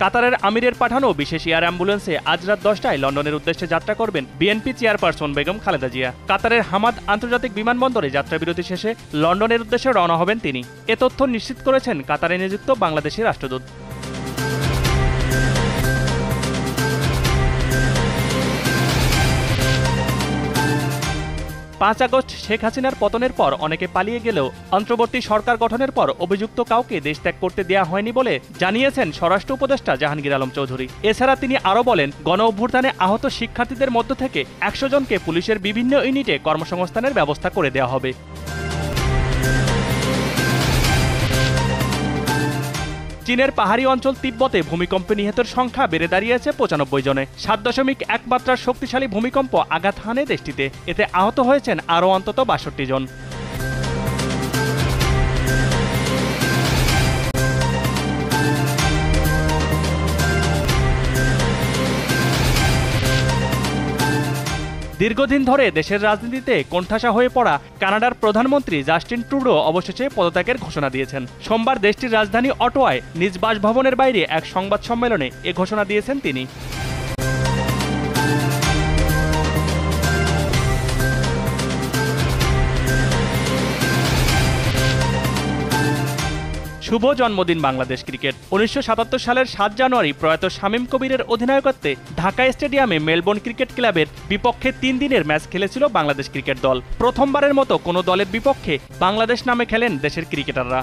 কাতারের আমিরের পাঠানো বিশেষ এয়ার অ্যাম্বুলেন্সে আজ রাত 10টায় লন্ডনের উদ্দেশ্যে যাত্রা করবেন বিএনপি চেয়ারপারসন বেগম খালেদা জিয়া। কাতারের হামাদ আন্তর্জাতিক বিমানবন্দরে যাত্রাবিরতি শেষে লন্ডনের উদ্দেশ্যে রওনা হবেন তিনি। এ তথ্য নিশ্চিত করেছেন কাতারে নিযুক্ত বাংলাদেশি রাষ্ট্রদূত। 5 আগস্ট শেখ হাসিনার পতনের পর অনেকে পালিয়ে গেলেও অন্তর্বর্তী সরকার গঠনের পর অভিযুক্ত কাউকে দেশ ত্যাগ করতে দেওয়া হয়নি বলে জানিয়েছেন স্বরাষ্ট্র উপদেষ্টা জাহাঙ্গীর আলম চৌধুরী। এছাড়া তিনি আরও বলেন, গণ অভ্যুত্থানে আহত শিক্ষার্থীদের মধ্য থেকে 100 জনকে পুলিশের বিভিন্ন ইউনিটে কর্মসংস্থানের ব্যবস্থা করে দেওয়া হবে। চীনের পাহাড়ি অঞ্চল তিব্বতে ভূমিকম্পে নিহতের সংখ্যা বেড়ে দাঁড়িয়েছে 95 জনে। 7.1 মাত্রার শক্তিশালী ভূমিকম্প আঘাত হানে দেশটিতে। এতে আহত হয়েছেন আরও অন্তত 62 জন। দীর্ঘদিন ধরে দেশের রাজনীতিতে কোণঠাসা হয়ে পড়া কানাডার প্রধানমন্ত্রী জাস্টিন ট্রুডো অবশেষে পদত্যাগের ঘোষণা দিয়েছেন। সোমবার দেশটির রাজধানী অটোয়ায় নিজ বাসভবনের বাইরে এক সংবাদ সম্মেলনে এ ঘোষণা দিয়েছেন তিনি। শুভ জন্মদিন বাংলাদেশ ক্রিকেট। 1977 সালের 7 জানুয়ারি প্রয়াত শামীম কবিরের অধিনায়কত্বে ঢাকা স্টেডিয়ামে মেলবোর্ন ক্রিকেট ক্লাবের বিপক্ষে 3 দিনের ম্যাচ খেলেছিল বাংলাদেশ ক্রিকেট দল। প্রথমবারের মতো কোনো দলের বিপক্ষে বাংলাদেশ নামে খেলেন দেশের ক্রিকেটাররা।